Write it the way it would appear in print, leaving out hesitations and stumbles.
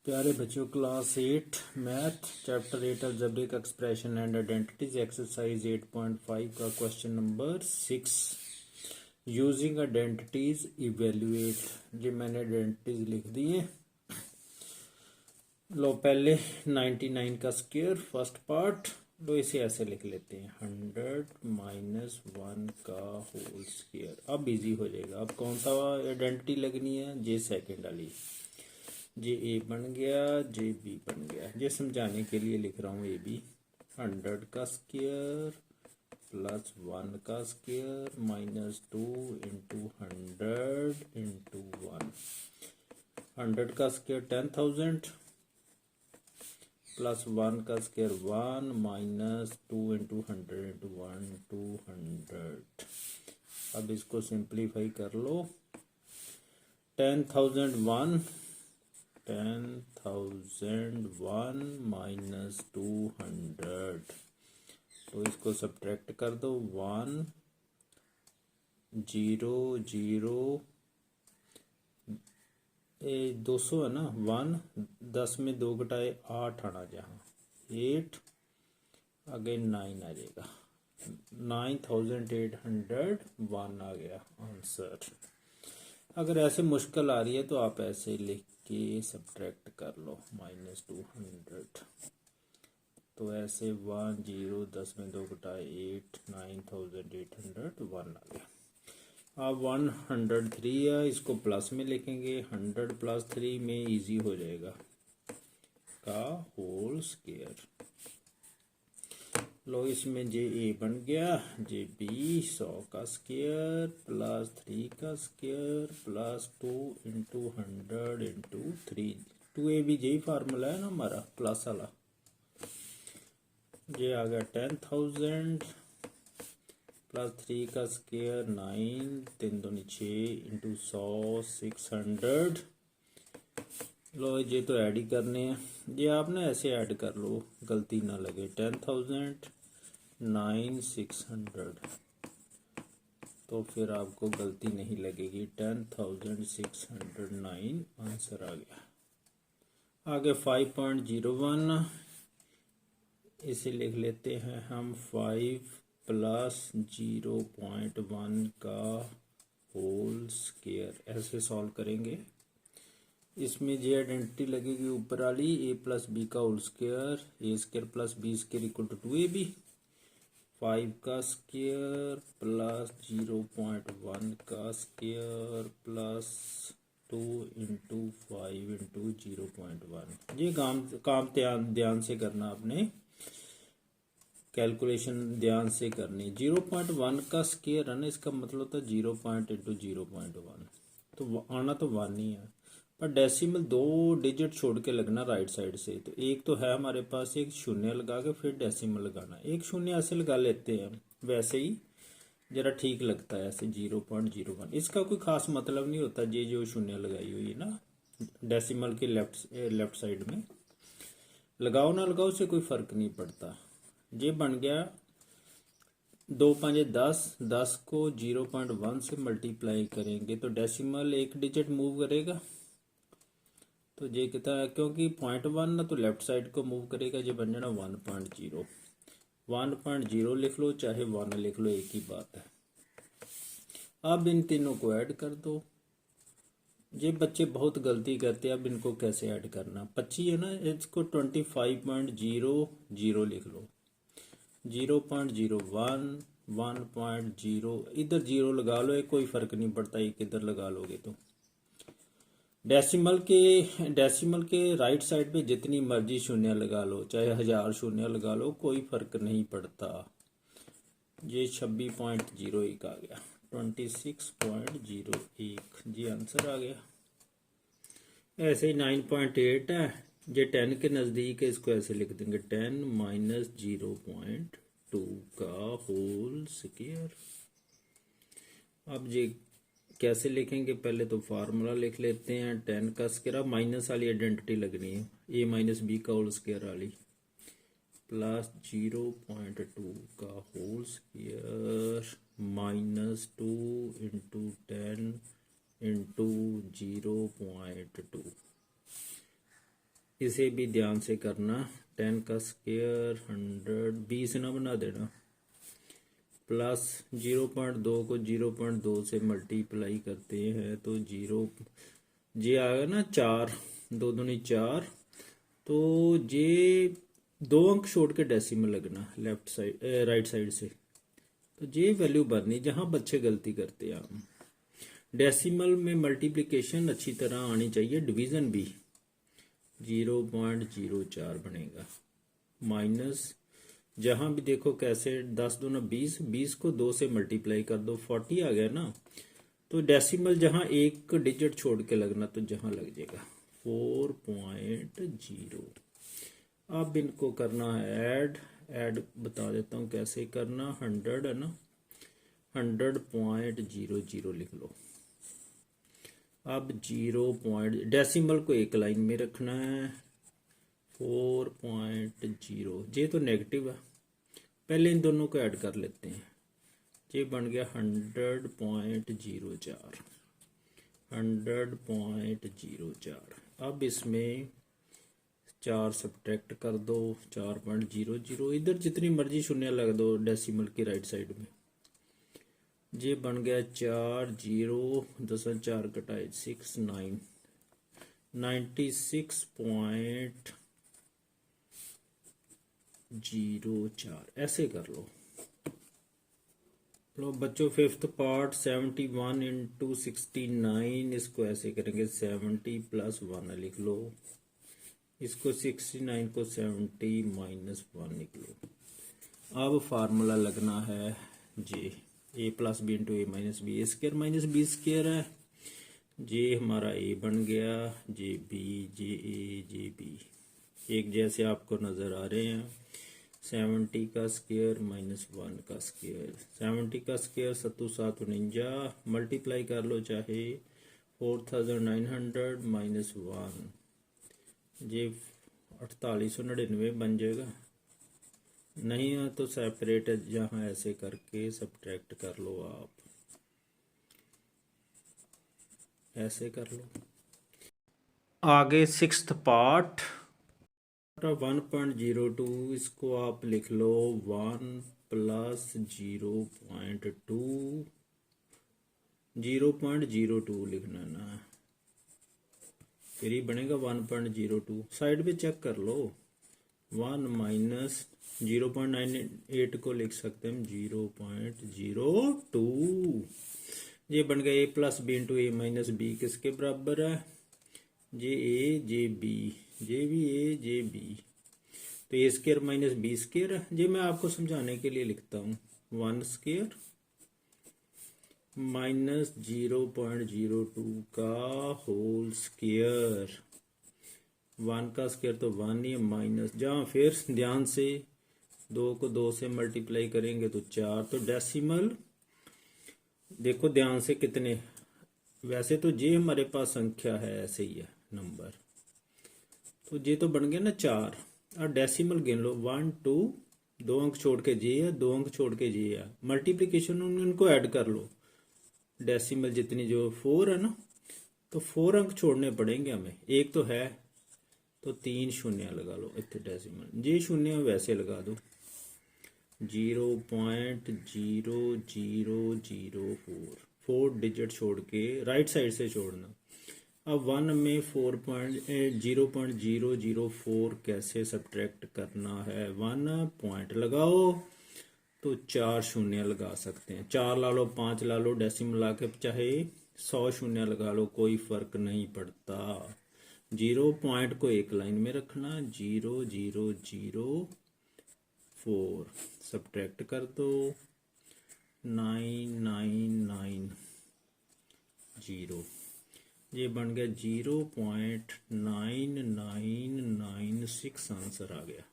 प्यारे बच्चों, class 8 math chapter 8 algebraic expression and identities exercise 8.5 का question number 6 using identities evaluate. जी मैंने आइडेंटिटीज लिख दी है। लो पहले 99 का स्क्वायर फर्स्ट पार्ट, लो इसे ऐसे लिख लेते हैं 100 माइनस 1 का होल स्क्वायर। अब इजी हो जाएगा। अब कौन सा आइडेंटिटी लगनी है? जे सेकेंड वाली। जे ए बन गया, जे बी बन गया। ये समझाने के लिए लिख रहा हूँ ए बी। 100 का स्क्वायर प्लस 1 का स्क्वायर माइनस 2 इंटू 100 इंटू 1। 100 का स्क्वायर 10,000 प्लस 1 का स्क्वायर 1 माइनस 2 इंटू 100 इंटू 1 200। अब इसको सिंप्लीफाई कर लो। 10,001 माइनस 200, तो इसको सब्ट्रैक्ट कर दो। 1 0 0 200 है ना। 1 10 में 2 घटाए 8 आना, जहाँ 8 आगे 9 आ जाएगा। 9,801 आ गया आंसर। अगर ऐसे मुश्किल आ रही है तो आप ऐसे लिख के सब्ट्रैक्ट कर लो माइनस 200। तो ऐसे 1 0 10 में 2 घटाए 8 9,801 आ गया। अब 103 है, इसको प्लस में लिखेंगे। 100 प्लस 3 में इजी हो जाएगा का होल स्क्वायर। लो इसमें जे ए बन गया, जे बी 100 का स्क्वायर प्लस 3 का square plus 2 into 100 into 3। 2a भी यही फार्मूला है ना हमारा प्लस वाला। ये आ गया 10,000 प्लस 3 का स्क्वायर 9 3 दूनी 6 इंटू 100 600। लो ये तो ऐड ही करने हैं। ये आप ना ऐसे ऐड कर लो, गलती ना लगे। 10,000 9,600, तो फिर आपको गलती नहीं लगेगी। 10,609 आंसर आ गया। आगे 5.01 इसे लिख लेते हैं हम 5 प्लस 0.1 का होल स्क्वायर। ऐसे सॉल्व करेंगे। इसमें जे आइडेंटिटी लगेगी ऊपर वाली, ए प्लस बी का whole square, A square plus B square equal to 2ab। 5 का स्क्वायर प्लस 0.1 का स्क्वायर प्लस 2 इंटू 5 इंटू 0.1। ये काम ध्यान से करना, आपने कैलकुलेशन ध्यान से करनी। 0.1 का स्क्वायर है ना, इसका मतलब होता है 0 पॉइंट इंटू 0.1, तो आना तो 1 ही है, पर डेसिमल 2 डिजिट छोड़ के लगना राइट साइड से। तो एक तो है हमारे पास, एक शून्य लगा के फिर डेसिमल लगाना। एक शून्य ऐसे लगा लेते हैं, वैसे ही जरा ठीक लगता है ऐसे 0.01। इसका कोई खास मतलब नहीं होता। ये जो शून्य लगाई हुई है ना डेसिमल के लेफ्ट साइड में, लगाओ ना लगाओ से कोई फर्क नहीं पड़ता। ये बन गया 2 5 10, 10 को 0.1 से मल्टीप्लाई करेंगे तो डेसिमल एक डिजिट मूव करेगा। तो ये कितना है, क्योंकि 0.1 ना तो लेफ्ट साइड को मूव करेगा। ये बन जाना 1.0। 1.0 लिख लो चाहे 1 लिख लो, एक ही बात है। अब इन तीनों को ऐड कर दो। ये बच्चे बहुत गलती करते हैं। अब इनको कैसे ऐड करना? 25 है ना, इसको 25.00 लिख लो। 0.01 1.0, इधर 0 लगा लो, एक कोई फर्क नहीं पड़ता एक इधर लगा लोगे तो। डेसिमल के राइट साइड पे जितनी मर्जी शून्य लगा लो, चाहे 1000 शून्य लगा लो, कोई फर्क नहीं पड़ता। ये 26.01 आ गया। 26.01 जी आंसर आ गया। ऐसे ही 9.8 है, ये 10 के नज़दीक है, इसको ऐसे लिख देंगे 10 माइनस 0.2 का होल स्क्वायर। अब ये कैसे लिखेंगे? पहले तो फार्मूला लिख लेते हैं। 10 का स्क्वायर, माइनस वाली आइडेंटिटी लगनी है, ए माइनस बी का होल स्क्वायर वाली, प्लस 0.2 का whole square minus 2 into 10 into 0.2। इसे भी ध्यान से करना। 10 का स्क्वायर 100, 20 ना बना देना, प्लस 0.2 को 0.2 से मल्टीप्लाई करते हैं तो 0, ये आ गया ना 4, 2 दूनी 4, तो ये 2 अंक छोड़ के डेसिमल लगना लेफ्ट साइड राइट साइड से, तो ये वैल्यू भरनी जहां बच्चे गलती करते हैं। हम डेसिमल में मल्टीप्लिकेशन अच्छी तरह आनी चाहिए, डिवीजन भी 0.04 बनेगा, माइनस जहां भी देखो कैसे 10 दूना 20, 20 को 2 से मल्टीप्लाई कर दो 40 आ गया ना, तो डेसिमल जहां एक डिजिट छोड़ के लगना तो जहां लग जाएगा 4.0। अब इनको करना है ऐड बता देता हूं कैसे करना। 100 है ना, 100.00 लिख लो। अब 0 डेसिमल को एक लाइन में रखना है, 4.0, ये तो नेगेटिव है, पहले इन दोनों को ऐड कर लेते हैं। ये बन गया 100.04, 100.04। अब इसमें 4 सब्ट्रैक्ट कर दो, 4.00, इधर जितनी मर्जी शून्य लग दो डेसिमल की राइट साइड में। ये बन गया 4, 0, 10 घटाए 6, 9, 96.04, ऐसे कर लो। लो बच्चों, 5th पार्ट 71 इंटू 69, इसको ऐसे करेंगे 70 प्लस 1 लिख लो, इसको 69 को 70 माइनस 1 लिख लो। अब फार्मूला लगना है जी, ए प्लस बी इंटू ए माइनस बी, ए स्क्र माइनस बी स्क्र है, जे हमारा ए बन गया, जे बी, जे ए, जे बी एक जैसे आपको नज़र आ रहे हैं। 70 का स्क्वायर माइनस 1 का स्क्वायर, 70 का स्क्वायर 7 मल्टीप्लाई कर लो चाहे 4900 माइनस 1, ये 4899 बन जाएगा। नहीं है तो सेपरेट है, जहाँ ऐसे करके सब्ट्रैक्ट कर लो, आप ऐसे कर लो। आगे 6th पार्ट 1.02, इसको आप लिख लो 1 प्लस 0.2, 0.02 लिखना ना, फिर ही बनेगा 1.02। साइड पे चेक कर लो, 1 माइनस 0.98 को लिख सकते हैं 0.02। ये बन गया ए प्लस बी इंटू ए माइनस बी, किसके बराबर है, जे ए जे बी, जे भी ए जे बी, तो ए स्क्र माइनस बी स्क्र। ये मैं आपको समझाने के लिए लिखता हूँ, 1 स्क्र माइनस 0.02 का होल स्क्र, 1 का स्क्वायर तो 1 ही है, माइनस जहाँ फिर ध्यान से 2 को 2 से मल्टीप्लाई करेंगे तो 4, तो डेसिमल देखो ध्यान से कितने, वैसे तो जे हमारे पास संख्या है ऐसे ही है नंबर, तो जे तो बन गया ना 4, और डेसिमल गिन लो 1 2, 2 अंक छोड़ के जे है, 2 अंक छोड़ के जे है, मल्टीप्लीकेशन उनको ऐड कर लो, डेसिमल जितनी जो 4 है ना, तो 4 अंक छोड़ने पड़ेंगे हमें, एक तो है तो 3 शून्य लगा लो इतने डेसिमल, जे शून्य वैसे लगा दो 0.0004, 4 डिजिट छोड़ के राइट साइड से छोड़ना। अब 1 में 0.004 कैसे सब्ट्रैक्ट करना है, 1 पॉइंट लगाओ तो 4 शून्य लगा सकते हैं, 4 ला लो 5 ला लो, डेसिमल ला के चाहे 100 शून्य लगा लो, कोई फर्क नहीं पड़ता। 0 पॉइंट को एक लाइन में रखना, 0004 सब्ट्रैक्ट कर दो 9990, ये बन गया 0.9996 आंसर आ गया।